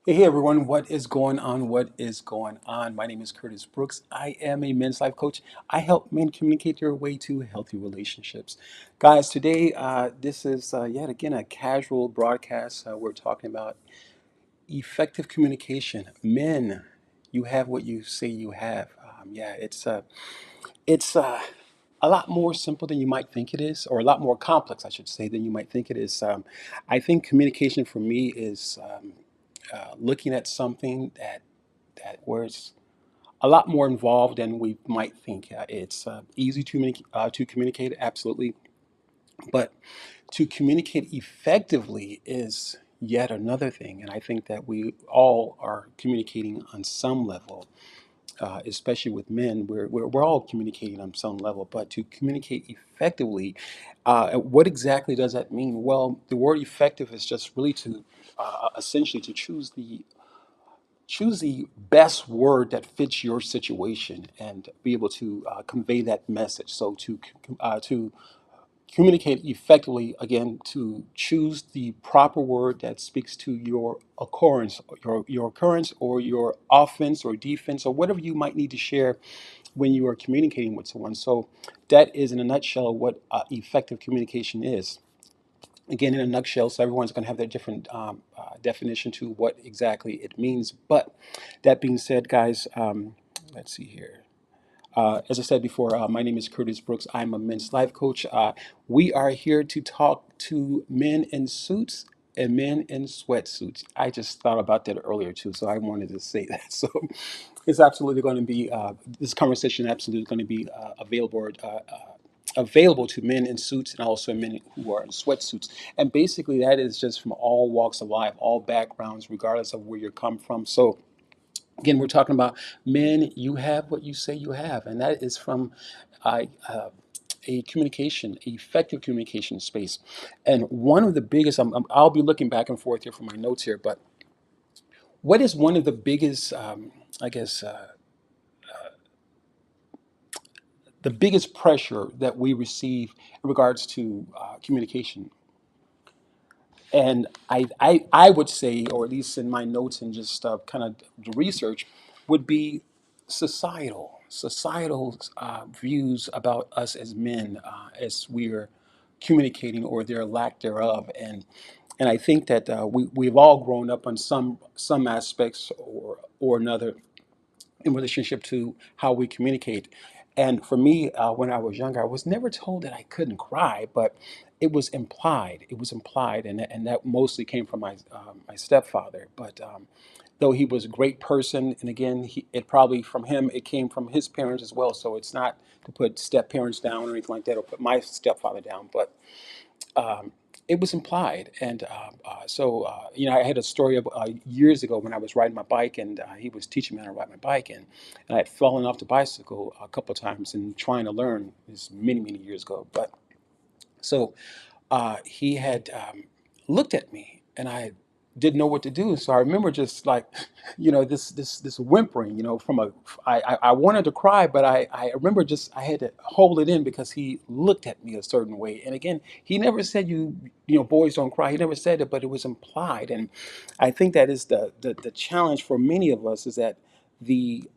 Hey everyone, what is going on? What is going on? My name is Curtis Brooks. I am a men's life coach. I help men communicate their way to healthy relationships. Guys, today this is yet again a casual broadcast. We're talking about effective communication. Men, you have what you say you have. It's a lot more simple than you might think it is, or a lot more complex, I should say, than you might think it is. I think communication for me is looking at something that where it's a lot more involved than we might think. It's easy to communicate, absolutely, but to communicate effectively is yet another thing. And I think that we all are communicating on some level, especially with men. We're all communicating on some level, but to communicate effectively, what exactly does that mean? Well, the word effective is just really to essentially to choose the best word that fits your situation and be able to convey that message. So to communicate effectively, again, to choose the proper word that speaks to your occurrence, your occurrence, or your offense or defense, or whatever you might need to share when you are communicating with someone. So that is, in a nutshell, what effective communication is. Again, in a nutshell, so everyone's going to have their different definition to what exactly it means. But that being said, guys, let's see here. As I said before, my name is Curtis Brooks. I'm a men's life coach. We are here to talk to men in suits and men in sweatsuits. I just thought about that earlier too, so I wanted to say that. So it's absolutely going to be this conversation absolutely going to be available to men in suits and also men who are in sweatsuits. And basically, that is just from all walks of life, all backgrounds, regardless of where you come from. So again, we're talking about men, you have what you say you have, and that is from uh, uh, a communication, effective communication space. And one of the biggest, I'll be looking back and forth here for my notes here, but what is one of the biggest, I guess, the biggest pressure that we receive in regards to communication? And I would say, or at least in my notes and just kind of the research, would be societal views about us as men as we're communicating or their lack thereof. And I think that we've all grown up on some aspects or another in relationship to how we communicate. And for me, when I was younger, I was never told that I couldn't cry, but it was implied. It was implied, and that mostly came from my stepfather. But though he was a great person, and again, it probably from him, it came from his parents as well. So it's not to put step parents down or anything like that, or put my stepfather down, but um, it was implied. And I had a story of years ago when I was riding my bike, and he was teaching me how to ride my bike, and I had fallen off the bicycle a couple of times and trying to learn this many, many years ago. But so he had looked at me, and I didn't know what to do. So I remember just like, this whimpering, from a. I wanted to cry, but I remember just I had to hold it in because he looked at me a certain way. And again, he never said boys don't cry. He never said it, but it was implied. And I think that is the challenge for many of us is that the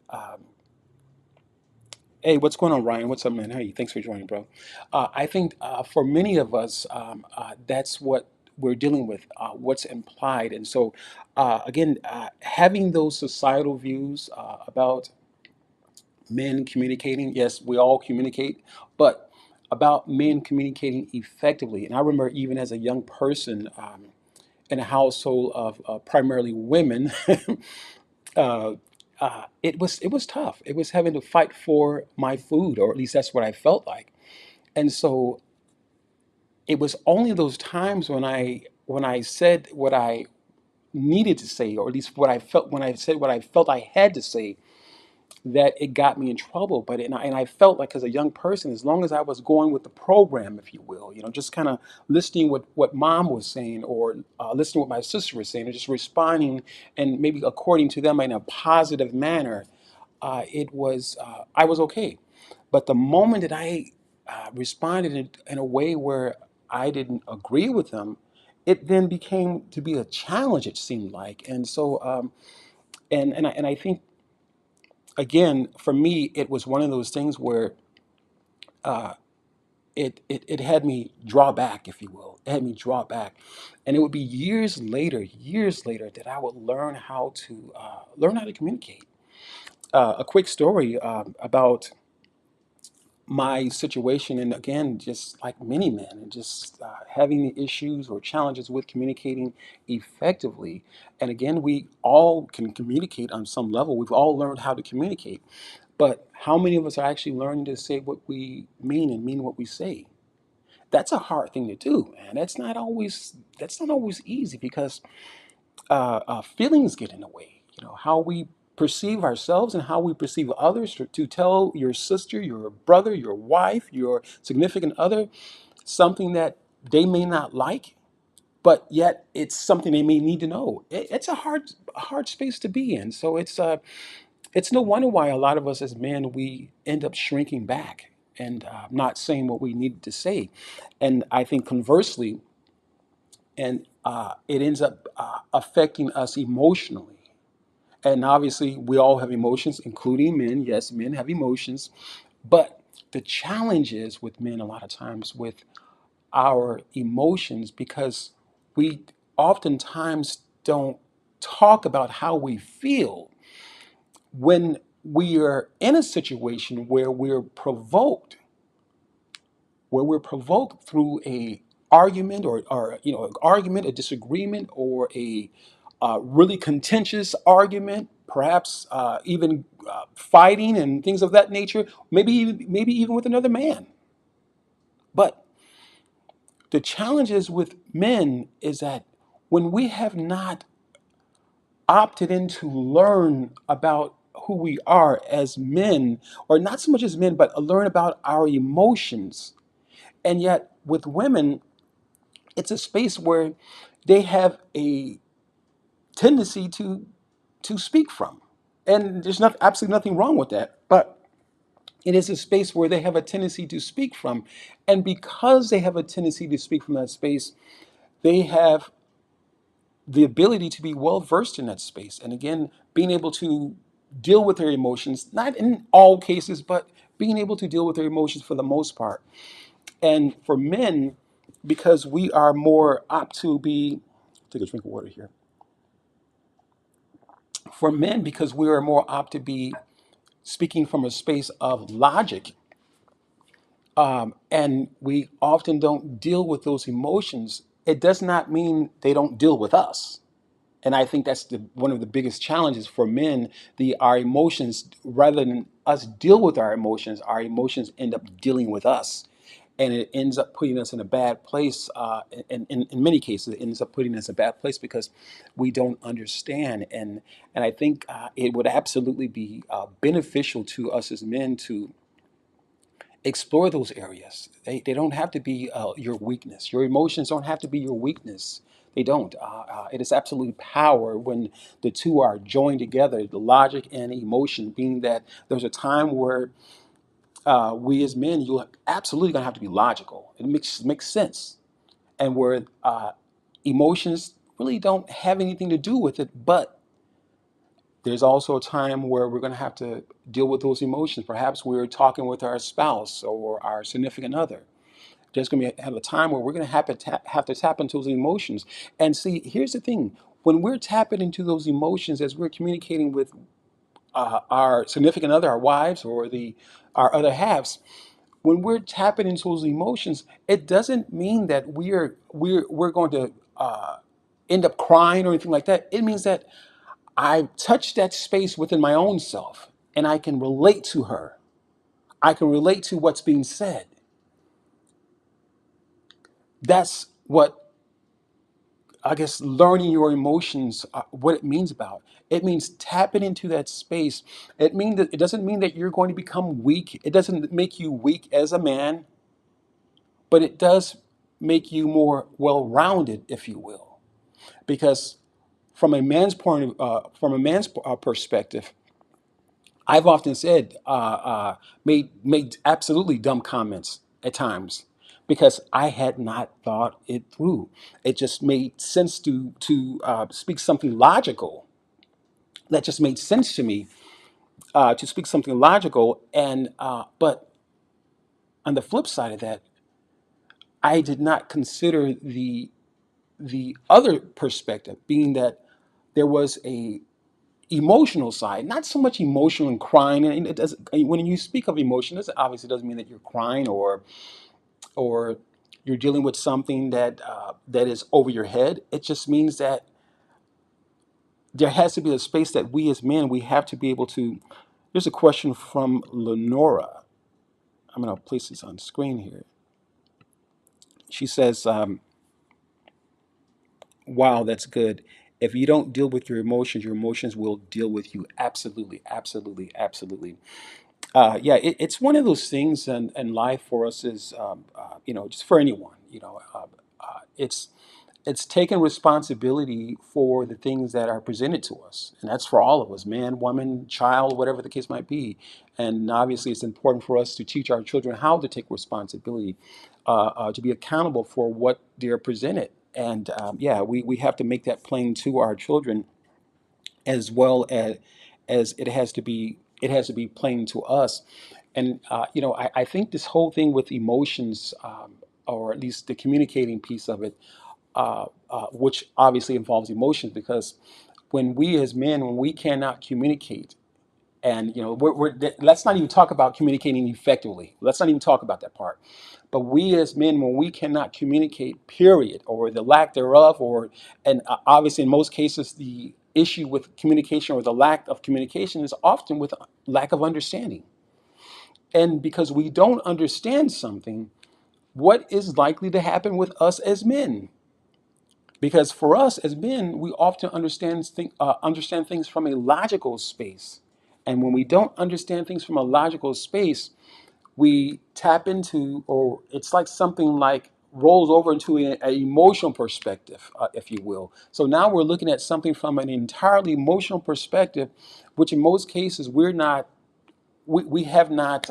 Hey, what's going on, Ryan? What's up, man? Hey, thanks for joining, bro. I think for many of us, that's what we're dealing with, what's implied. And so, again, having those societal views about men communicating, yes, we all communicate, but about men communicating effectively. And I remember even as a young person in a household of primarily women, uh, it was tough. It was having to fight for my food, or at least that's what I felt like. And so it was only those times when I said what I needed to say, or at least what I felt when I said what I felt I had to say, that it got me in trouble. And I felt like as a young person, as long as I was going with the program, if you will, just kind of listening what mom was saying, or listening what my sister was saying, or just responding and maybe according to them in a positive manner, I was okay. But the moment that I responded in a way where I didn't agree with them, it then became to be a challenge, it seemed like. And so, and I think, again, for me, it was one of those things where uh, it had me draw back, if you will. It had me draw back. And it would be years later, that I would learn how to communicate. A quick story about my situation, and again, just like many men, and just having issues or challenges with communicating effectively. And again, we all can communicate on some level. We've all learned how to communicate, but how many of us are actually learning to say what we mean and mean what we say? That's a hard thing to do, and that's not always easy, because feelings get in the way. How we perceive ourselves and how we perceive others. To tell your sister, your brother, your wife, your significant other something that they may not like, but yet it's something they may need to know. It's a hard space to be in. So it's no wonder why a lot of us as men, we end up shrinking back and not saying what we needed to say. And I think conversely, and it ends up affecting us emotionally. And obviously, we all have emotions, including men. Yes, men have emotions. But the challenge is with men, a lot of times, with our emotions, because we oftentimes don't talk about how we feel when we are in a situation where we're provoked through a argument, or an argument, a disagreement, or a really contentious argument, perhaps even fighting and things of that nature, maybe even with another man. But the challenges with men is that when we have not opted in to learn about who we are as men, or not so much as men, but learn about our emotions. And yet with women, it's a space where they have a tendency to speak from. And there's absolutely nothing wrong with that. But it is a space where they have a tendency to speak from. And because they have a tendency to speak from that space, they have the ability to be well versed in that space. And again, being able to deal with their emotions, not in all cases, but being able to deal with their emotions for the most part. And for men, because we are more apt to be, take a drink of water here. For men, because we are more apt to be speaking from a space of logic, and we often don't deal with those emotions, it does not mean they don't deal with us. And I think that's one of the biggest challenges for men. Our emotions, rather than us deal with our emotions end up dealing with us. And it ends up putting us in a bad place. In many cases, it ends up putting us in a bad place because we don't understand. And I think it would absolutely be beneficial to us as men to explore those areas. They don't have to be your weakness. Your emotions don't have to be your weakness. They don't. It is absolutely power when the two are joined together, the logic and emotion, being that there's a time where we as men, you're absolutely going to have to be logical. It makes sense. And where emotions really don't have anything to do with it, but there's also a time where we're going to have to deal with those emotions. Perhaps we're talking with our spouse or our significant other. There's going to have a time where we're going to have to tap into those emotions. And see, here's the thing: when we're tapping into those emotions as we're communicating with our significant other, our wives, or our other halves, when we're tapping into those emotions, it doesn't mean that we're going to end up crying or anything like that. It means that I touch that space within my own self, and I can relate to her. I can relate to what's being said. That's what, I guess, learning your emotions, what it means about. It means tapping into that space. It doesn't mean that you're going to become weak. It doesn't make you weak as a man, but it does make you more well-rounded, if you will. Because from a man's perspective, I've often said, made absolutely dumb comments at times, because I had not thought it through. It just made sense to speak something logical. That just made sense to me, to speak something logical. And but on the flip side of that, I did not consider the other perspective, being that there was a emotional side, not so much emotional and crying. And it does, when you speak of emotion, this obviously doesn't mean that you're crying or you're dealing with something that is over your head. It just means that there has to be a space that we as men, we have to be able to. Here's a question from Lenora. I'm going to place this on screen here. She says, wow, that's good. If you don't deal with your emotions will deal with you. Absolutely, absolutely, absolutely. Yeah, it's one of those things in life for us is, just for anyone, it's taking responsibility for the things that are presented to us, and that's for all of us, man, woman, child, whatever the case might be. And obviously, it's important for us to teach our children how to take responsibility, to be accountable for what they're presented. And yeah, we have to make that plain to our children as well as it has to be plain to us. And I think this whole thing with emotions, or at least the communicating piece of it, which obviously involves emotions, because when we as men, when we cannot communicate, and let's not even talk about communicating effectively. Let's not even talk about that part. But we as men, when we cannot communicate, period, or the lack thereof, and obviously in most cases, the issue with communication or the lack of communication is often with lack of understanding. And because we don't understand something, what is likely to happen with us as men? Because for us as men, we often understand things from a logical space. And when we don't understand things from a logical space, we tap into, or it's like something like rolls over into an emotional perspective, if you will. So now we're looking at something from an entirely emotional perspective, which in most cases we have not.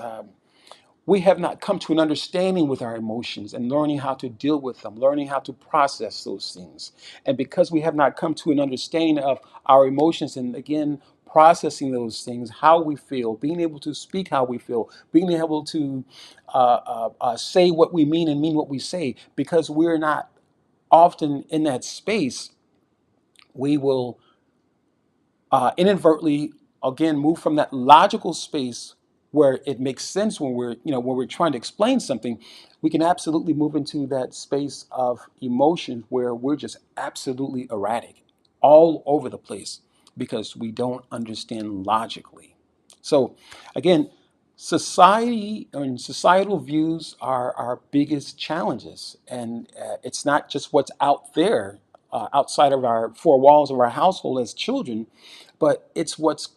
We have not come to an understanding with our emotions and learning how to deal with them, learning how to process those things. And because we have not come to an understanding of our emotions, and again, processing those things, how we feel, being able to speak how we feel, being able to say what we mean and mean what we say, because we're not often in that space, we will inadvertently again move from that logical space where it makes sense when we're trying to explain something. We can absolutely move into that space of emotions where we're just absolutely erratic all over the place because we don't understand logically. So again, society and societal views are our biggest challenges, and it's not just what's out there, outside of our four walls of our household as children, but it's what's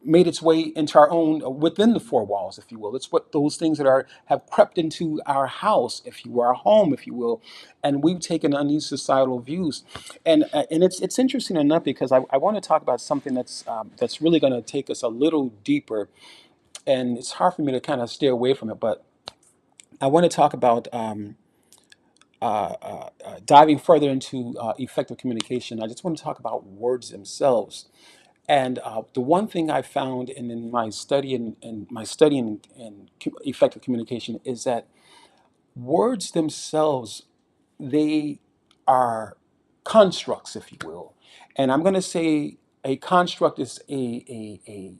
made its way into our own, within the four walls, if you will. It's what those things that are have crept into our house, if you will, our home, if you will, and we've taken on these societal views. And it's interesting enough because I want to talk about something that's really going to take us a little deeper, and it's hard for me to kind of stay away from it, but I want to talk about diving further into effective communication. I just want to talk about words themselves. And the one thing I found in my study in effective communication is that words themselves, they are constructs, if you will. And I'm going to say a construct is a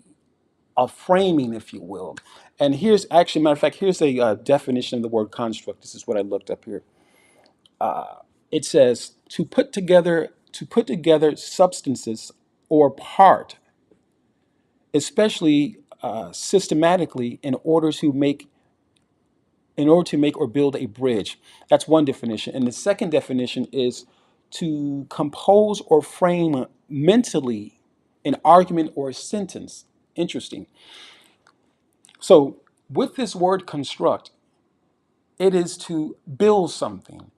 framing, if you will. And here's actually, matter of fact, here's a definition of the word construct. This is what I looked up here. It says to put together substances or part, especially systematically, in order to make or build a bridge. That's one definition. And the second definition is to compose or frame mentally an argument or a sentence. Interesting. So with this word construct, it is to build something.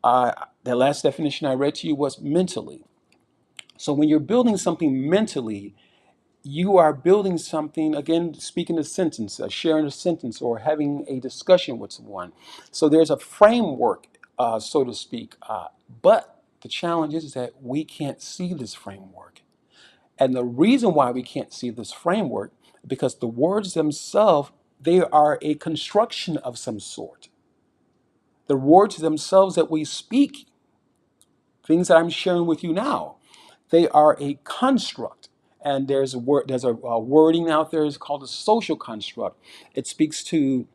The last definition I read to you was mentally. So when you're building something mentally, you are building something, again, speaking a sentence, sharing a sentence, or having a discussion with someone. So there's a framework, so to speak. But the challenge is that we can't see this framework. And the reason why we can't see this framework, because the words themselves, they are a construction of some sort. The words themselves that we speak, things that I'm sharing with you now, they are a construct. And there's a wording out there is called a social construct. It speaks to,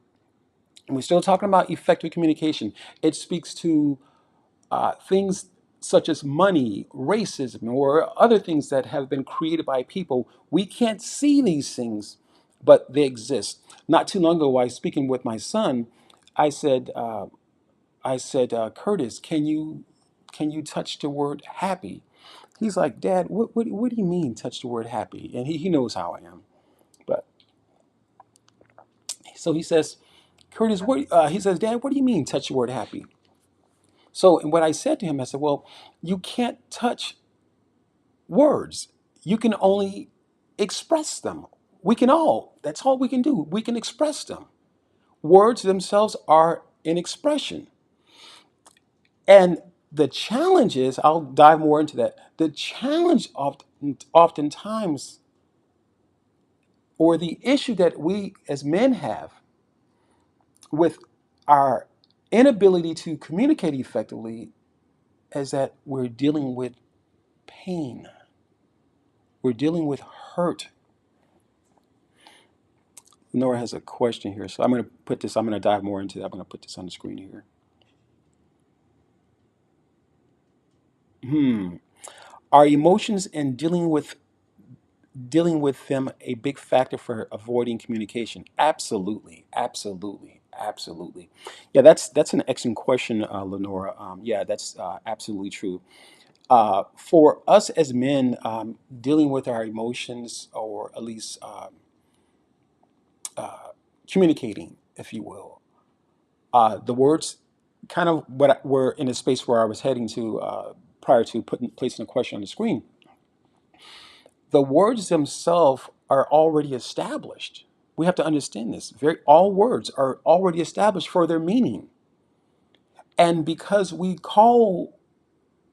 and we're still talking about effective communication. It speaks to things such as money, racism, or other things that have been created by people. We can't see these things, but they exist. Not too long ago, while I was speaking with my son, I said, Curtis, can you touch the word happy? He's like, Dad, what do you mean touch the word happy? And he knows how I am. But so he says, Curtis, he says, Dad, what do you mean touch the word happy? So, and what I said to him, I said, well, you can't touch words. You can only express them. That's all we can do. We can express them. Words themselves are an expression. And the challenge is, I'll dive more into that. The challenge oftentimes, or the issue that we as men have with our inability to communicate effectively, is that we're dealing with pain. We're dealing with hurt. Nora has a question here, so I'm going to dive more into that. I'm going to put this on the screen here. Are emotions and dealing with them a big factor for avoiding communication? Absolutely, absolutely, absolutely. Yeah, that's an excellent question, Lenora. Yeah, that's absolutely true. For us as men, dealing with our emotions, or at least communicating, if you will, the words, kind of what we're in a space where I was heading to prior to placing a question on the screen. The words themselves are already established. We have to understand this. All words are already established for their meaning. And because we call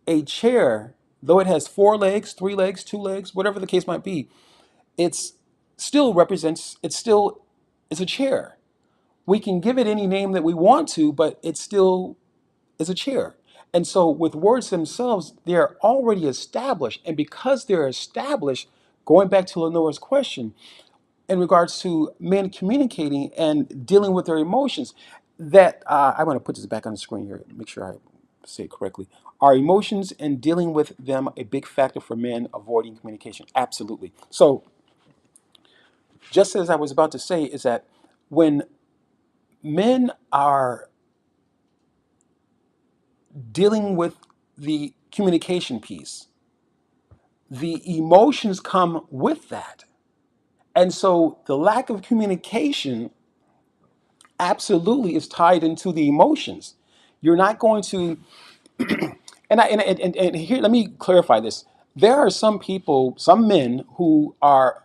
a chair, though it has four legs, three legs, two legs, whatever the case might be, it's it still is a chair. We can give it any name that we want to, but it still is a chair. And so with words themselves, they're already established. And because they're established, going back to Lenore's question, in regards to men communicating and dealing with their emotions, that I'm going to put this back on the screen here, make sure I say it correctly. Are emotions and dealing with them a big factor for men avoiding communication? Absolutely. So just as I was about to say, is that when men are dealing with the communication piece, the emotions come with that. And so the lack of communication absolutely is tied into the emotions. You're not going to, and here, let me clarify this. There are some people, some men who are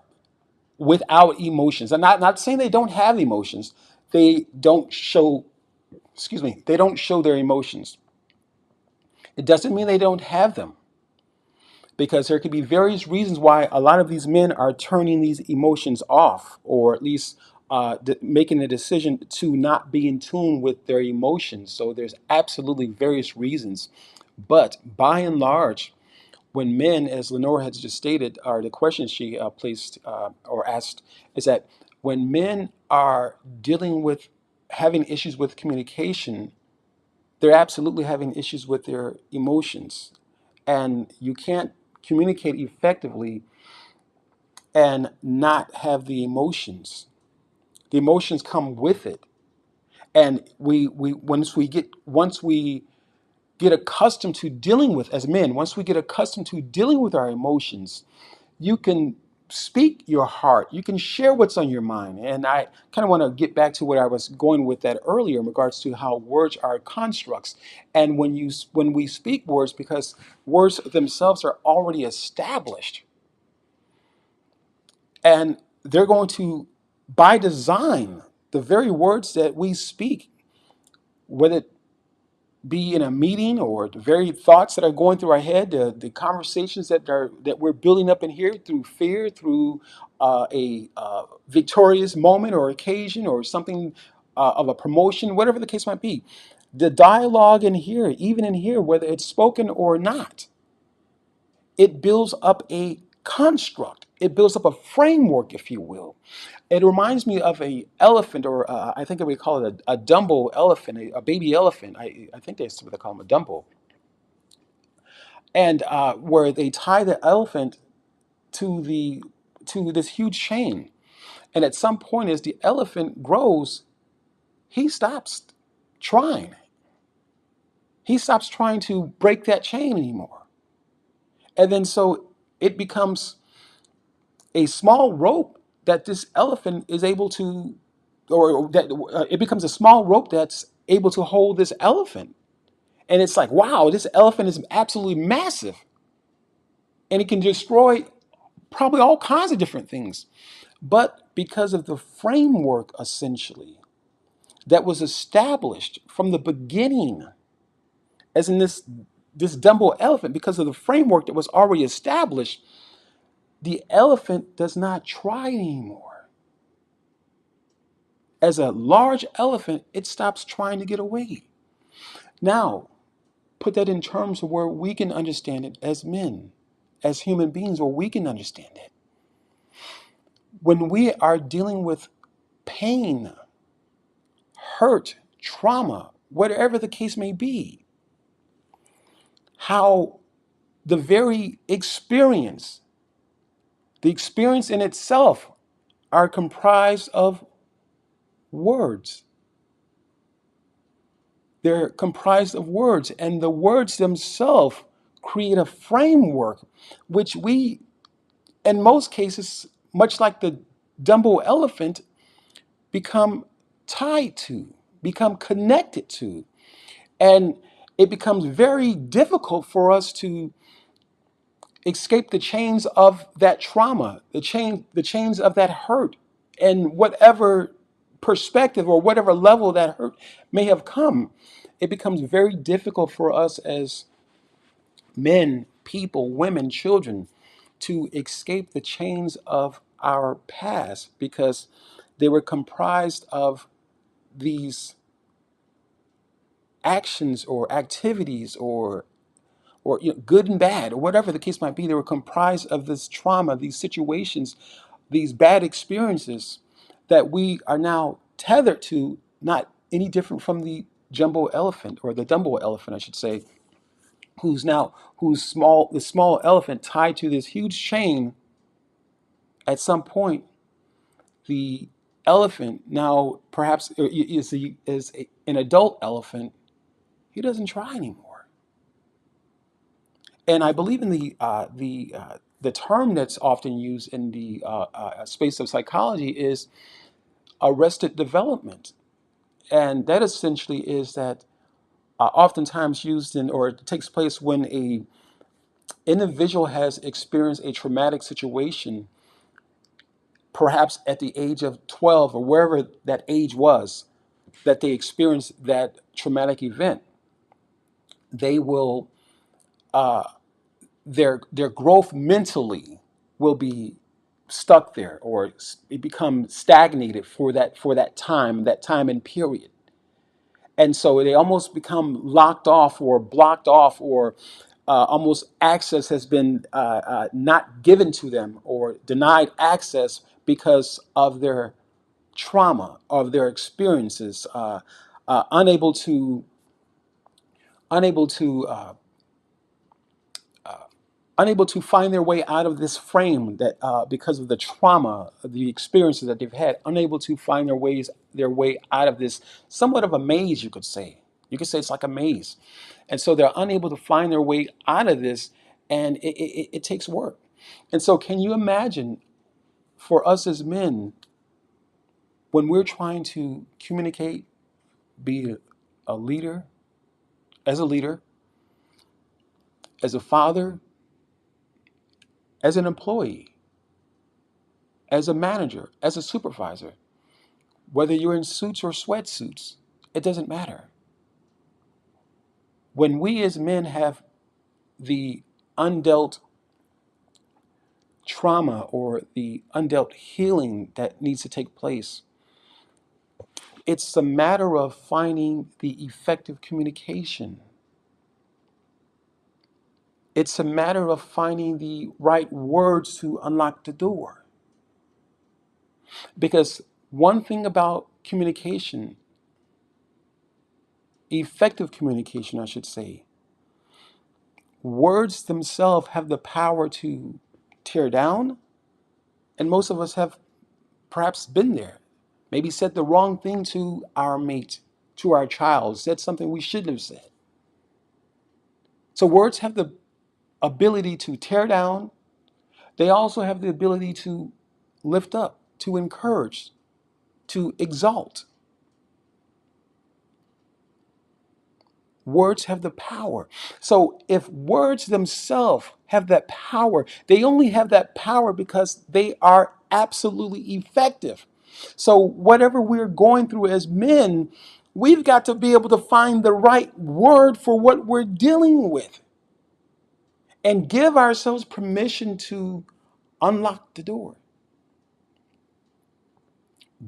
without emotions. I'm not saying they don't have emotions. They don't show, excuse me, they don't show their emotions. It doesn't mean they don't have them, because there could be various reasons why a lot of these men are turning these emotions off, or at least making a decision to not be in tune with their emotions. So there's absolutely various reasons. But by and large, when men, as Lenore has just stated, or the question she placed or asked, is that when men are dealing with having issues with communication, they're absolutely having issues with their emotions. And you can't communicate effectively and not have the emotions. The emotions come with it. And we once we get accustomed to dealing with, as men, once we get accustomed to dealing with our emotions, you can speak your heart. You can share what's on your mind. And I kind of want to get back to what I was going with that earlier in regards to how words are constructs. And when we speak words, because words themselves are already established, And they're going to, by design, the very words that we speak, whether it be in a meeting or the very thoughts that are going through our head, the conversations that we're building up in here through fear, through a victorious moment or occasion or something of a promotion, whatever the case might be. The dialogue in here, even in here, whether it's spoken or not, it builds up a construct. It builds up a framework, if you will. It reminds me of a elephant, or I think we call it a Dumbo elephant, a baby elephant. I think that's what they call them, a Dumbo. And where they tie the elephant to the to this huge chain, and at some point, as the elephant grows, he stops trying. He stops trying to break that chain anymore, and then so it becomes a small rope that this elephant is able to, or that it becomes a small rope that's able to hold this elephant. And it's like, wow, this elephant is absolutely massive and it can destroy probably all kinds of different things. But because of the framework, essentially, that was established from the beginning, as in this Dumbo elephant, because of the framework that was already established, the elephant does not try anymore. As a large elephant, it stops trying to get away. Now, put that in terms of where we can understand it as men, as human beings, where we can understand it. When we are dealing with pain, hurt, trauma, whatever the case may be, how the very experience, the experience in itself, are comprised of words. They're comprised of words, and the words themselves create a framework which we, in most cases, much like the Dumbo elephant, become tied to, become connected to. And it becomes very difficult for us to escape the chains of that trauma, the chains of that hurt, and whatever perspective or whatever level that hurt may have come. It becomes very difficult for us as men, people, women, children to escape the chains of our past because they were comprised of these actions or activities or good and bad or whatever the case might be. They were comprised of this trauma, these situations, these bad experiences that we are now tethered to, not any different from the jumbo elephant or the Dumbo elephant, I should say, who's small, the small elephant tied to this huge chain. At some point, the elephant now perhaps an adult elephant. He doesn't try anymore. And I believe in the term that's often used in the space of psychology is arrested development, and that essentially is that oftentimes used in, or it takes place when a individual has experienced a traumatic situation, perhaps at the age of 12 or wherever that age was that they experienced that traumatic event. They will uh, their growth mentally will be stuck there or it become stagnated for that time and period, and so they almost become locked off or blocked off or almost access has been not given to them or denied access because of their trauma of their experiences, unable to unable to unable to find their way out of this frame that because of the trauma, the experiences that they've had, unable to find their way out of this somewhat of a maze, you could say. You could say it's like a maze, and so they're unable to find their way out of this, and it takes work. And so, can you imagine for us as men when we're trying to communicate, be a leader, as a leader, as a father, as an employee? as a manager, as a supervisor, whether you're in suits or sweatsuits, it doesn't matter. When we as men have the undealt trauma or the undealt healing that needs to take place, it's a matter of finding the effective communication. It's a matter of finding the right words to unlock the door. Because one thing about communication, effective communication, I should say, words themselves have the power to tear down, and most of us have perhaps been there. Maybe said the wrong thing to our mate, to our child, said something we shouldn't have said. So words have the ability to tear down. They also have the ability to lift up, to encourage, to exalt. Words have the power. So if words themselves have that power, they only have that power because they are absolutely effective. So whatever we're going through as men, we've got to be able to find the right word for what we're dealing with and give ourselves permission to unlock the door.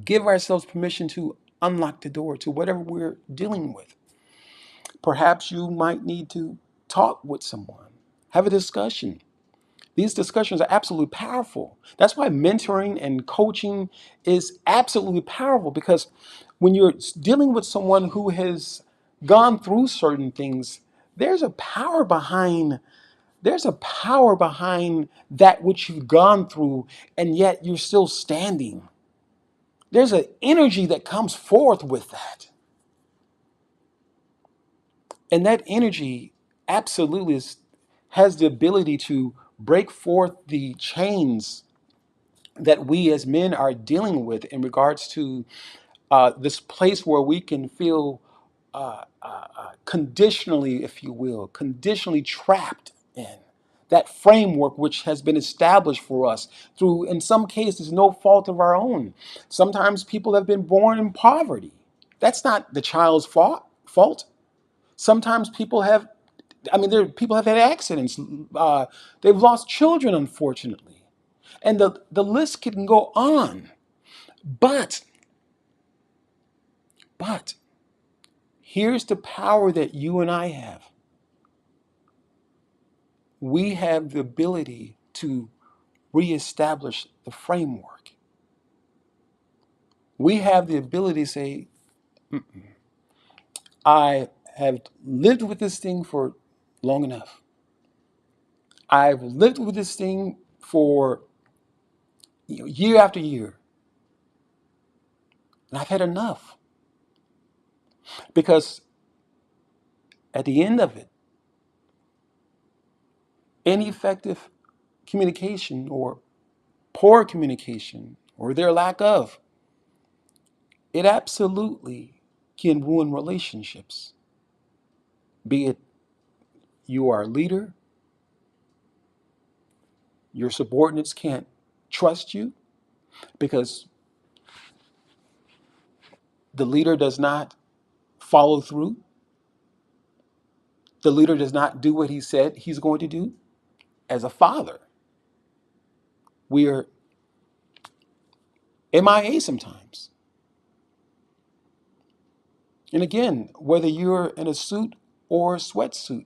Give ourselves permission to unlock the door to whatever we're dealing with. Perhaps you might need to talk with someone, have a discussion. These discussions are absolutely powerful. That's why mentoring and coaching is absolutely powerful, because when you're dealing with someone who has gone through certain things, there's a power behind there's a power behind that which you've gone through, and yet you're still standing. There's an energy that comes forth with that. And that energy absolutely has the ability to break forth the chains that we as men are dealing with in regards to this place where we can feel conditionally, if you will, conditionally trapped in that framework which has been established for us through, in some cases, no fault of our own. Sometimes people have been born in poverty. That's not the child's fault. Sometimes people have, people have had accidents. They've lost children, unfortunately. And the list can go on. But, but, here's the power that you and I have. We have the ability to reestablish the framework. We have the ability to say, I have lived with this thing for long enough. I've lived with this thing for year after year. And I've had enough. Because at the end of it, ineffective communication or poor communication or their lack of, it absolutely can ruin relationships. Be it you are a leader, your subordinates can't trust you because the leader does not follow through. The leader does not do what he said he's going to do. As a father, we are MIA sometimes. And again, whether you're in a suit or a sweatsuit,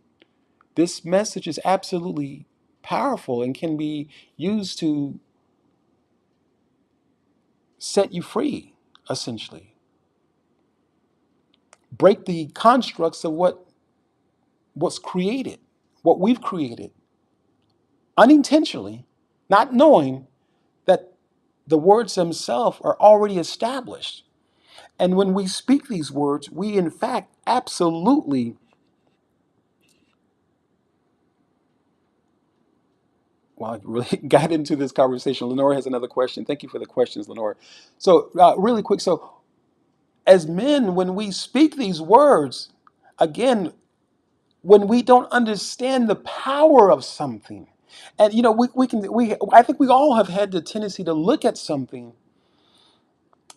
this message is absolutely powerful and can be used to set you free, essentially. Break the constructs of what's created, what we've created, unintentionally, not knowing that the words themselves are already established. And when we speak these words, we in fact absolutely, well, I really got into this conversation. Lenore has another question. Thank you for the questions, Lenore. So really quick, so as men, when we speak these words, again, when we don't understand the power of something, And we I think we all have had the tendency to look at something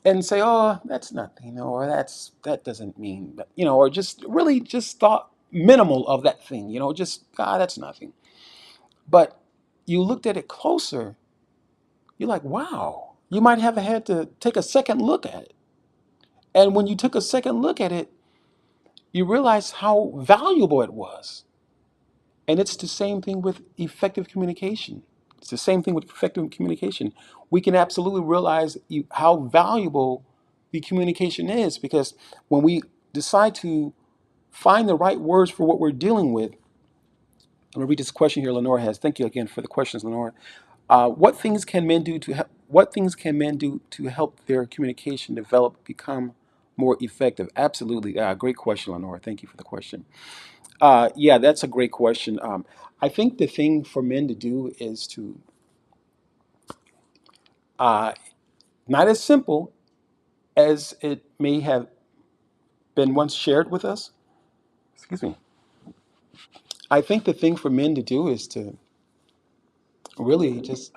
and say, "Oh, that's nothing," or that doesn't mean, or just really just thought minimal of that thing, just that's nothing. But you looked at it closer, you're like, "Wow." You might have had to take a second look at it. And when you took a second look at it, you realize how valuable it was. And it's the same thing with effective communication. It's the same thing with effective communication. We can absolutely realize how valuable the communication is, because when we decide to find the right words for what we're dealing with, I'm going to read this question here Lenore has. Thank you again for the questions, Lenore. What things can men do to help their communication develop, become more effective? Absolutely. Great question, Lenore. Thank you for the question. Yeah, that's a great question. I think the thing for men to do is to uh, not as simple as it may have been once shared with us. Excuse me. I think the thing for men to do is to really just,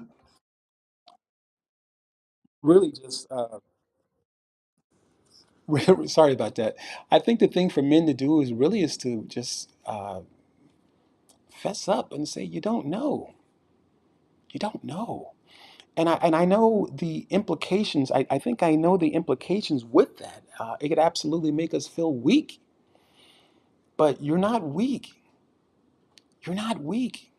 really just, sorry about that. I think the thing for men to do is to just fess up and say, you don't know. You don't know. And I know the implications. I think I know the implications with that. It could absolutely make us feel weak, but you're not weak. You're not weak.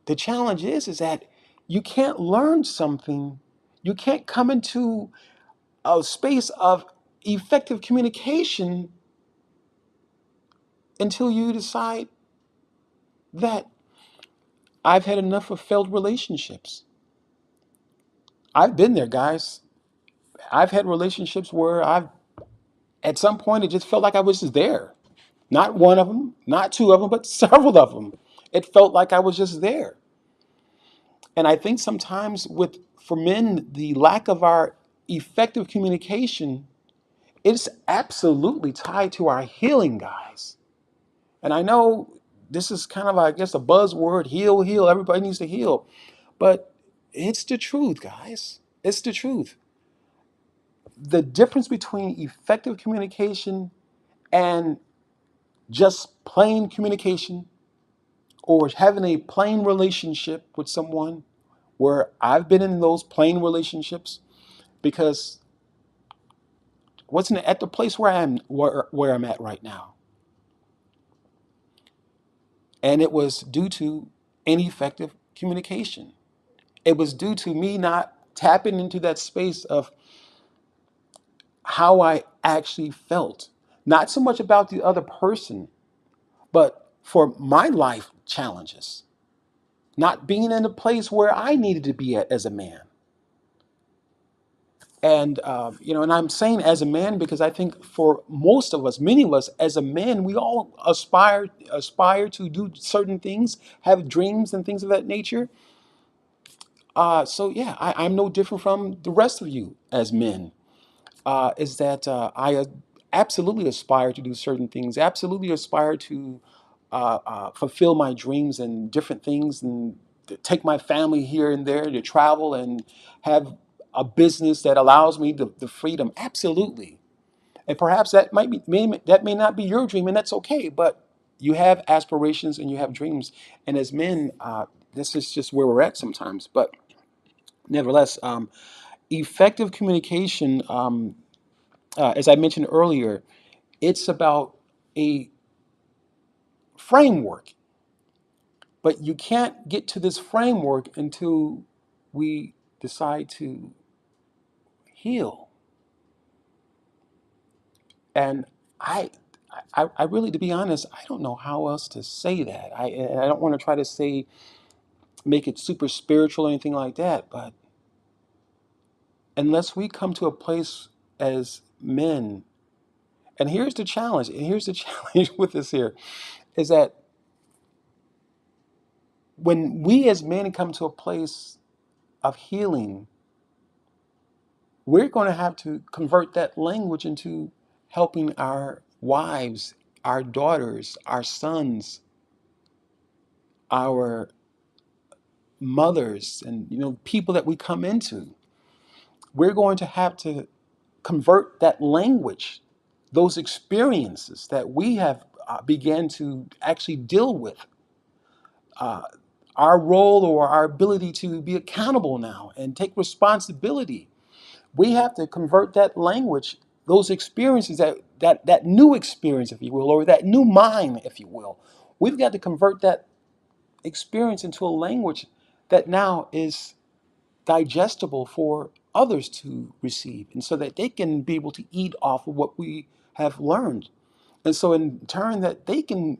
The challenge is that you can't learn something. You can't come into a space of effective communication until you decide that I've had enough of failed relationships. I've been there, guys. I've had relationships where at some point, it just felt like I was just there. Not one of them, not two of them, but several of them. It felt like I was just there. And I think sometimes for men, the lack of our effective communication is absolutely tied to our healing, guys. And I know this is kind of, I guess, a buzzword, heal, heal. Everybody needs to heal. But it's the truth, guys. It's the truth. The difference between effective communication and just plain communication, or having a plain relationship with someone, where I've been in those plain relationships, because wasn't at the place where I'm at right now, and it was due to ineffective communication. It was due to me not tapping into that space of how I actually felt, not so much about the other person, but for my life challenges, not being in a place where I needed to be at as a man. And and I'm saying as a man because I think for most of us, many of us, as a man, we all aspire to do certain things, have dreams and things of that nature. So yeah, I'm no different from the rest of you as men. Is that I absolutely aspire to do certain things, absolutely aspire to fulfill my dreams and different things, and to take my family here and there, to travel and have a business that allows me the freedom. Absolutely. And perhaps that may not be your dream, and that's okay. But you have aspirations and you have dreams. And as men, this is just where we're at sometimes. But nevertheless, effective communication, as I mentioned earlier, it's about a framework. But you can't get to this framework until we decide to heal. And I, I really, to be honest, I don't know how else to say that. I don't want to try to say, make it super spiritual or anything like that. But unless we come to a place as men, and here's the challenge, and here's the challenge with this here, is that when we as men come to a place of healing, we're going to have to convert that language into helping our wives, our daughters, our sons, our mothers and people that we come into, we're going to have to convert that language, those experiences that we have began to actually deal with, uh, our role or our ability to be accountable now and take responsibility. We have to convert that language, those experiences, that new experience, if you will, or that new mind, if you will. We've got to convert that experience into a language that now is digestible for others to receive, and so that they can be able to eat off of what we have learned, and so in turn that they can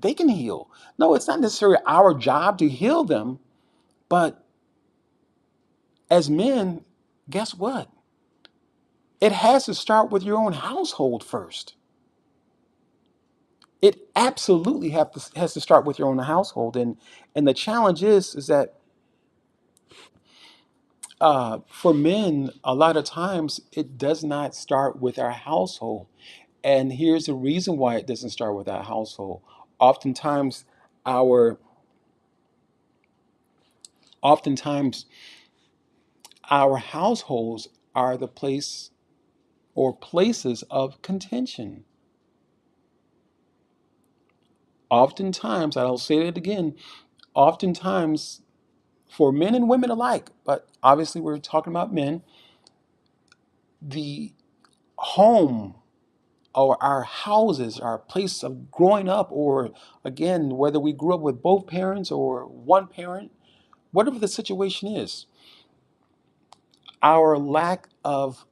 heal. No, it's not necessarily our job to heal them, but as men, guess what? It has to start with your own household first. It absolutely has to start with your own household, and the challenge is that for men, a lot of times it does not start with our household. And here's the reason why it doesn't start with our household. Oftentimes, our oftentimes our households are the place or places of contention. Oftentimes, I'll say it again, oftentimes for men and women alike, but obviously we're talking about men, the home or our houses, our place of growing up, or again, whether we grew up with both parents or one parent, whatever the situation is, our lack of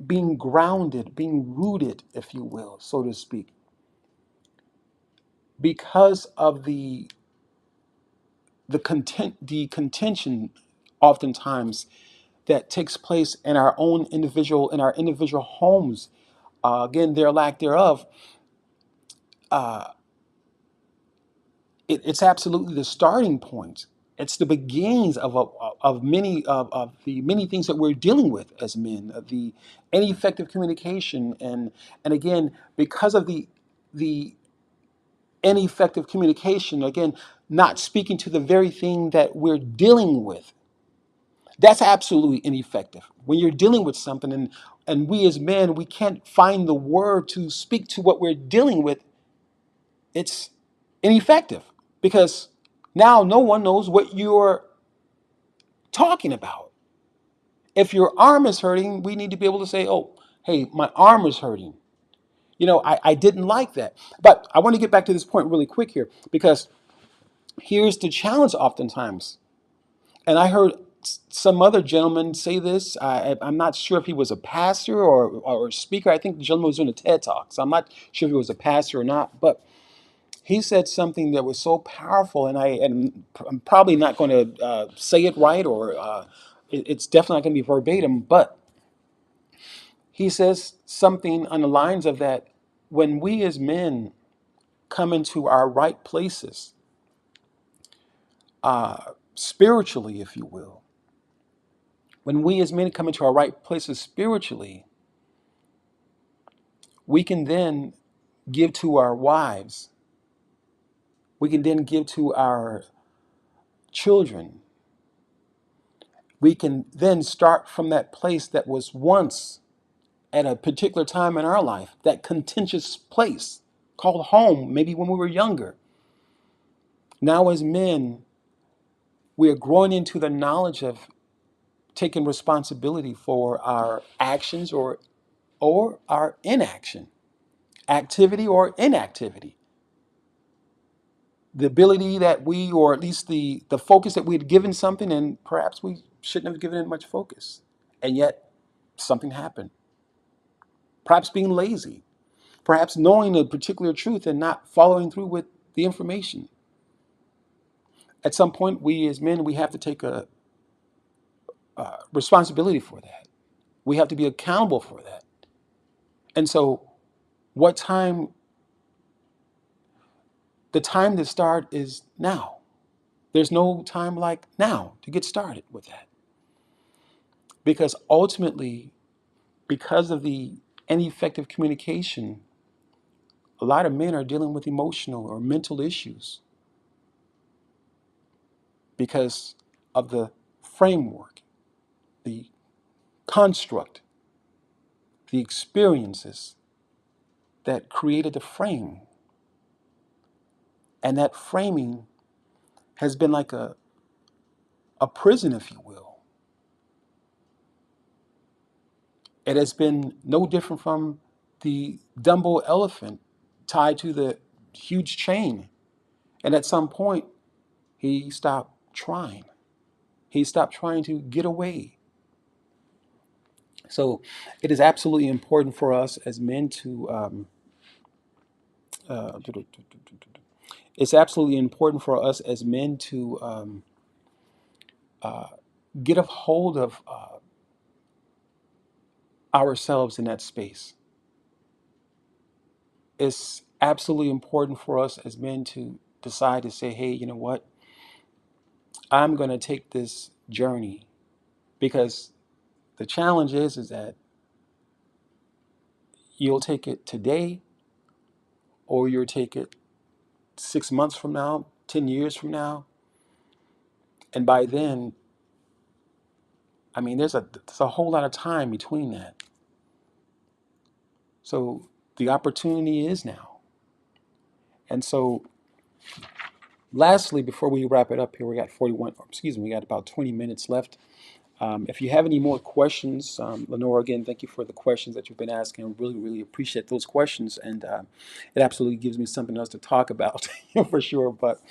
being grounded, being rooted, if you will, so to speak, because of the contention oftentimes that takes place in our individual homes, again, their lack thereof, uh, it's absolutely the starting point. It's the beginnings of the many things that we're dealing with as men, of the ineffective communication, and again, because of the ineffective communication, again, not speaking to the very thing that we're dealing with. That's absolutely ineffective. When you're dealing with something, and we as men, we can't find the word to speak to what we're dealing with, it's ineffective, because now no one knows what you're talking about. If your arm is hurting, we need to be able to say, oh, hey, my arm is hurting. I didn't like that. But I want to get back to this point really quick here, because here's the challenge oftentimes. And I heard some other gentleman say this. I'm not sure if he was a pastor or a speaker. I think the gentleman was doing a TED Talk. So I'm not sure if he was a pastor or not. But he said something that was so powerful. And I'm probably not going to say it right, or it's definitely not going to be verbatim. But he says something on the lines of that: when we as men come into our right places, spiritually, if you will, when we as men come into our right places spiritually, we can then give to our wives, we can then give to our children. We can then start from that place that was once, at a particular time in our life, that contentious place called home, maybe when we were younger. Now, as men, we are growing into the knowledge of taking responsibility for our actions or our inaction, activity or inactivity. The ability that we, or at least the focus that we had given something, and perhaps we shouldn't have given it much focus, and yet something happened. Perhaps being lazy, perhaps knowing a particular truth and not following through with the information. At some point, we as men, we have to take a responsibility for that. We have to be accountable for that. And so, what time? The time to start is now. There's no time like now to get started with that, because ultimately, because of the ineffective communication, a lot of men are dealing with emotional or mental issues. because of the framework, the construct, the experiences that created the frame. And that framing has been like a prison, if you will. It has been no different from the Dumbo elephant tied to the huge chain. And at some point, he stopped trying. He stopped trying to get away. So it is absolutely important for us as men to, uh, it's absolutely important for us as men to uh, get a hold of ourselves in that space. It's absolutely important for us as men to decide to say, hey, you know what? I'm going to take this journey, because the challenge is that you'll take it today, or you'll take it 6 months from now, 10 years from now. And by then, I mean, there's a whole lot of time between that. So the opportunity is now. And so lastly, before we wrap it up here, we got 41, or excuse me, we got about 20 minutes left. If you have any more questions, Lenore, again, thank you for the questions that you've been asking. I really, really appreciate those questions, and it absolutely gives me something else to talk about for sure. But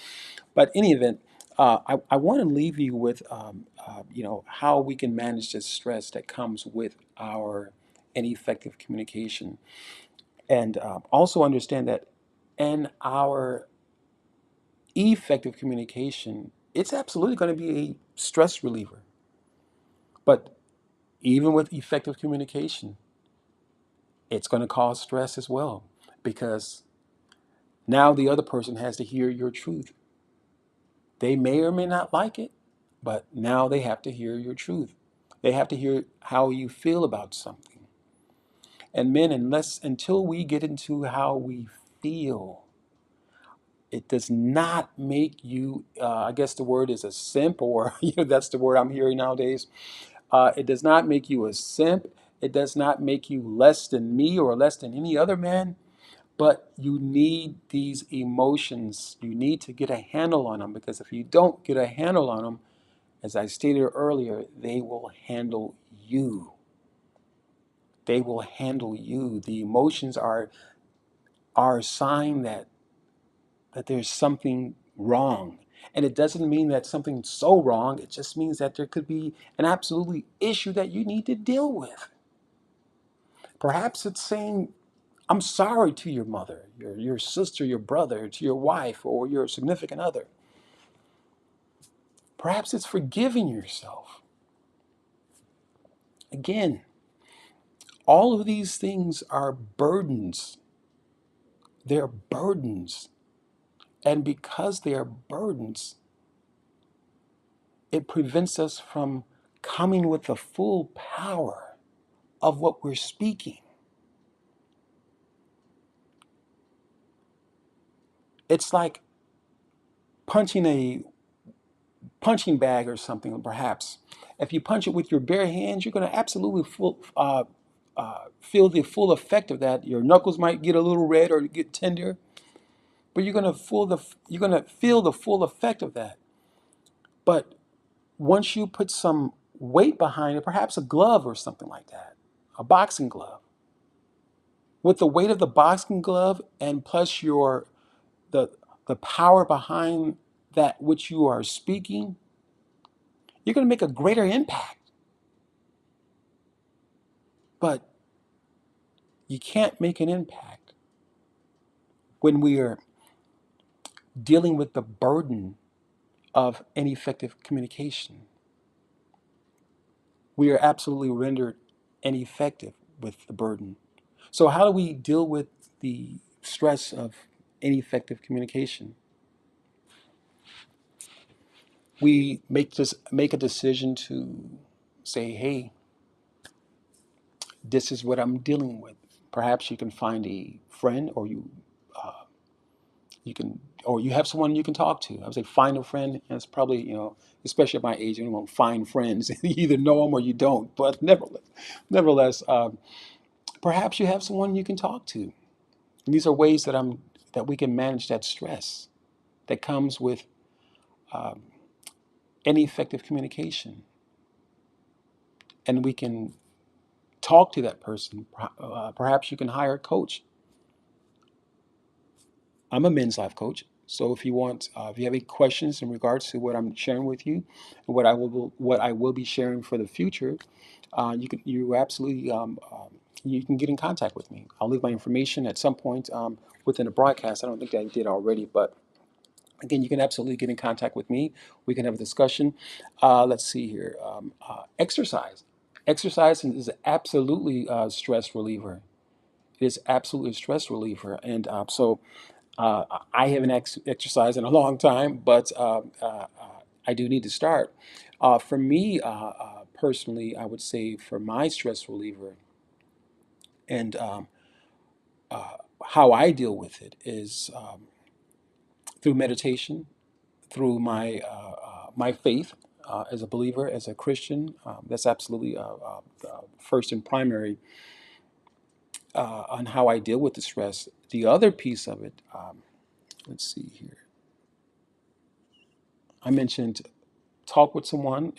in any event, I want to leave you with, how we can manage the stress that comes with our ineffective communication, and also understand that in our effective communication, it's absolutely going to be a stress reliever, but even with effective communication, it's going to cause stress as well, because now the other person has to hear your truth. They may or may not like it, but now they have to hear your truth. They have to hear how you feel about something. And men, until we get into how we feel, it does not make you, I guess the word is a simp, or that's the word I'm hearing nowadays. It does not make you a simp. It does not make you less than me or less than any other man. But you need these emotions. You need to get a handle on them, because if you don't get a handle on them, as I stated earlier, they will handle you. They will handle you. The emotions are a sign that there's something wrong. And it doesn't mean that something's so wrong. It just means that there could be an absolutely issue that you need to deal with. Perhaps it's saying, I'm sorry to your mother, your sister, your brother, to your wife, or your significant other. Perhaps it's forgiving yourself. Again, all of these things are burdens. They're burdens. And because they are burdens, it prevents us from coming with the full power of what we're speaking. It's like punching a punching bag or something, perhaps. If you punch it with your bare hands, you're going to absolutely feel the full effect of that. Your knuckles might get a little red or get tender, but you're going to feel the full effect of that. But once you put some weight behind it, perhaps a glove or something like that, a boxing glove, with the weight of the boxing glove and plus the the power behind that which you are speaking, you're going to make a greater impact. But you can't make an impact when we are dealing with the burden of ineffective communication. We are absolutely rendered ineffective with the burden. So how do we deal with the stress of ineffective communication? We make a decision to say, hey, this is what I'm dealing with. Perhaps you can find a friend, or you can or you have someone you can talk to. I would say find a friend. That's probably, especially at my age, you won't find friends. You either know them or you don't. But nevertheless, perhaps you have someone you can talk to. And these are ways that we can manage that stress that comes with um, any effective communication, and we can talk to that person. Perhaps you can hire a coach. I'm a men's life coach. So if you have any questions in regards to what I'm sharing with you, and what I will be sharing for the future, you absolutely you can get in contact with me. I'll leave my information at some point within the broadcast. I don't think I did already, but again, you can absolutely get in contact with me. We can have a discussion. Let's see here. Exercise. Exercise is absolutely a stress reliever. It is absolutely a stress reliever, and uh, I haven't exercised in a long time, but I do need to start. For me, personally, I would say for my stress reliever and uh, how I deal with it is through meditation, through my faith as a believer, as a Christian. That's absolutely first and primary on how I deal with the stress. The other piece of it, let's see here. I mentioned talk with someone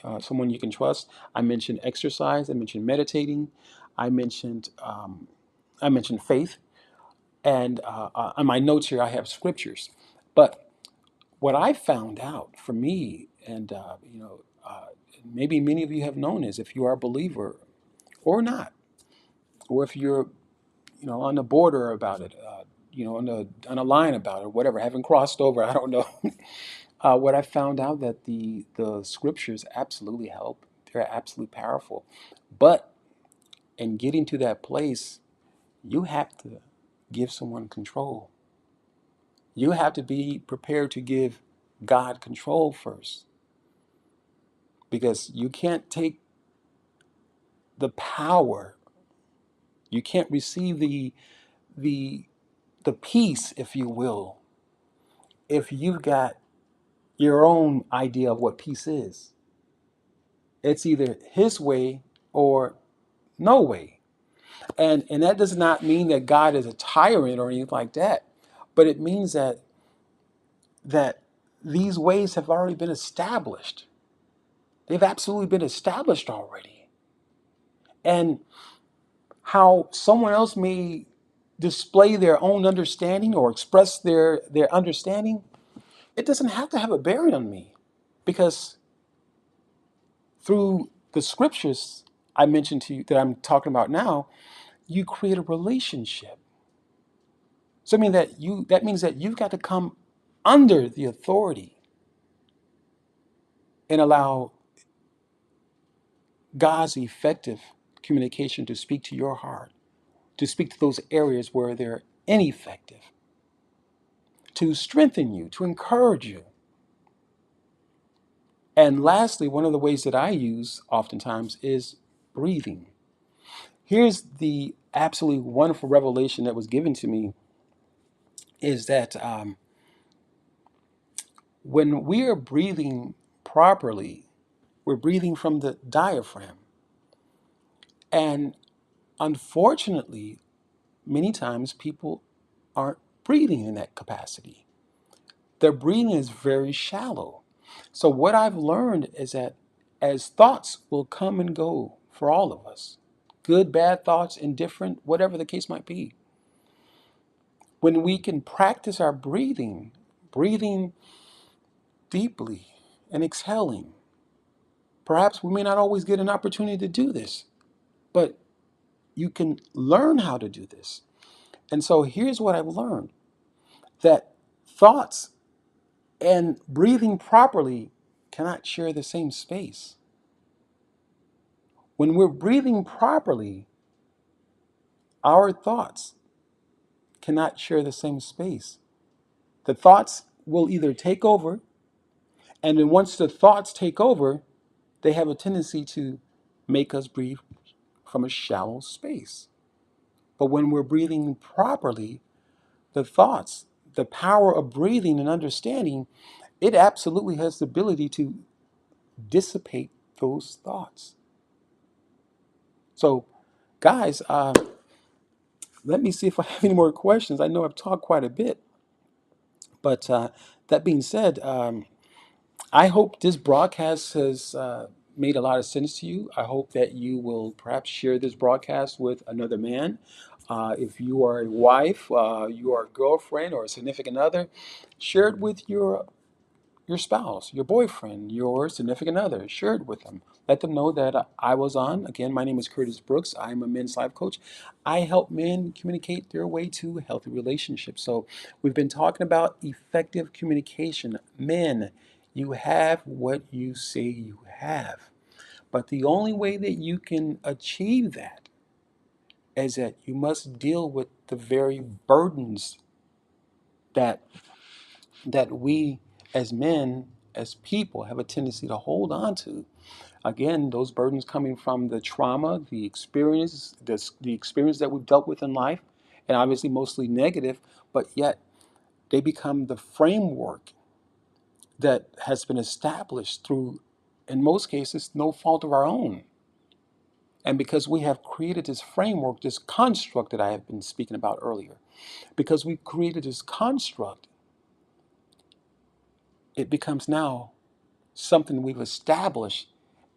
you can trust. I mentioned exercise. I mentioned meditating. I mentioned um, I mentioned faith. And on my notes here, I have scriptures. But what I found out for me, and maybe many of you have known is if you are a believer or not, or if you're on the border about it, on a line about it, or whatever, haven't crossed over. I don't know. What I found out that the scriptures absolutely help. They're absolutely powerful. But in getting to that place, you have to give someone control. You have to be prepared to give God control first, because you can't take the power. You can't receive the the peace, if you will, if you've got your own idea of what peace is. It's either His way or no way. And that does not mean that God is a tyrant or anything like that, but it means that these ways have already been established. They've absolutely been established already. And how someone else may display their own understanding or express their understanding, it doesn't have to have a bearing on me, because through the scriptures I mentioned to you that I'm talking about now, you create a relationship. So I mean that means that you've got to come under the authority and allow God's effective communication to speak to your heart, to speak to those areas where they're ineffective, to strengthen you, to encourage you. And lastly, one of the ways that I use oftentimes is breathing. Here's the absolutely wonderful revelation that was given to me is that when we are breathing properly, we're breathing from the diaphragm. And unfortunately, many times people aren't breathing in that capacity. Their breathing is very shallow. So, what I've learned is that as thoughts will come and go for all of us, good, bad thoughts, indifferent, whatever the case might be, when we can practice our breathing deeply and exhaling, perhaps we may not always get an opportunity to do this, but you can learn how to do this. And so here's what I've learned, that thoughts and breathing properly cannot share the same space. When we're breathing properly, our thoughts cannot share the same space. The thoughts will either take over, and then once the thoughts take over, they have a tendency to make us breathe from a shallow space. But when we're breathing properly, the thoughts the power of breathing and understanding, it absolutely has the ability to dissipate those thoughts. So, guys, let me see if I have any more questions. I know I've talked quite a bit, but that being said, I hope this broadcast has made a lot of sense to you. I hope that you will perhaps share this broadcast with another man. If you are a wife, you are a girlfriend or a significant other, share it with your spouse, your boyfriend, your significant other. Share it with them. Let them know that I was on. Again, my name is Curtis Brooks. I'm a men's life coach. I help men communicate their way to healthy relationships. So we've been talking about effective communication. Men, you have what you say you have. But the only way that you can achieve that is that you must deal with the very burdens that we as men, as people, have a tendency to hold on to. Again, those burdens coming from the trauma, the experience, the experience that we've dealt with in life, and obviously mostly negative, but yet they become the framework that has been established through, in most cases, no fault of our own. And because we have created this framework, this construct that I have been speaking about earlier, because we've created this construct, it becomes now something we've established,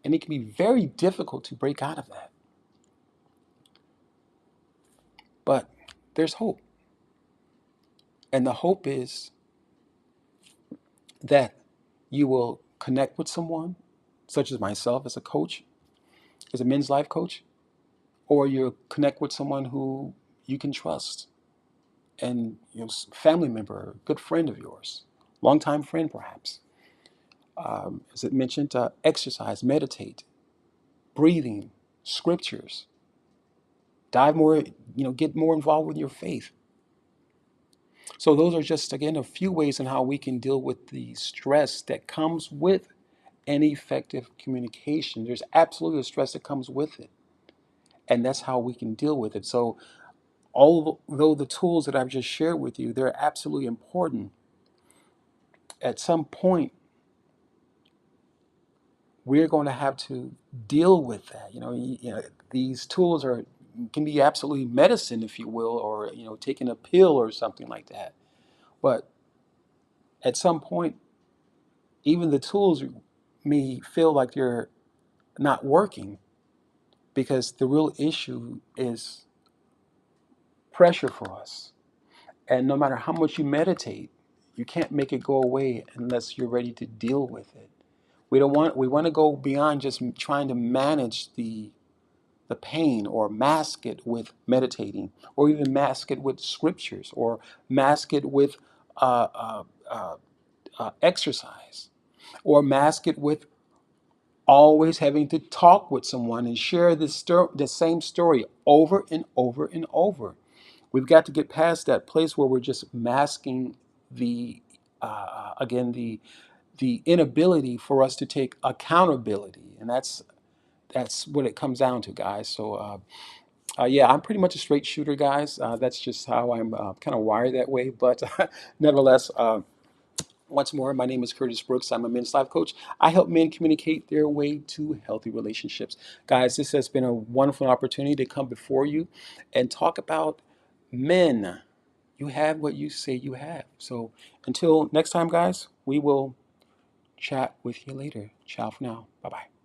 and it can be very difficult to break out of that. But there's hope. And the hope is that you will connect with someone, such as myself as a coach, as a men's life coach, or you'll connect with someone who you can trust, and family member, good friend of yours, longtime friend perhaps. As it mentioned, exercise, meditate, breathing, scriptures, dive more, get more involved with your faith. So those are just, again, a few ways in how we can deal with the stress that comes with an effective communication. There's absolutely a stress that comes with it, and that's how we can deal with it. So although the tools that I've just shared with you, they're absolutely important, at some point we're going to have to deal with that. These tools can be absolutely medicine, if you will, or taking a pill or something like that. But at some point, even the tools may feel like they're not working, because the real issue is pressure for us. And no matter how much you meditate, you can't make it go away unless you're ready to deal with it. We want to go beyond just trying to manage the pain, or mask it with meditating, or even mask it with scriptures, or mask it with uh, uh, uh, exercise, or mask it with always having to talk with someone and share the same story over and over and over. We've got to get past that place where we're just masking the again the inability for us to take accountability, and that's what it comes down to, guys. So yeah, I'm pretty much a straight shooter, guys. That's just how I'm kind of wired that way. But nevertheless, once more, my name is Curtis Brooks. I'm a men's life coach. I help men communicate their way to healthy relationships. Guys, this has been a wonderful opportunity to come before you and talk about men. You have what you say you have. So until next time, guys, we will chat with you later. Ciao for now. Bye bye.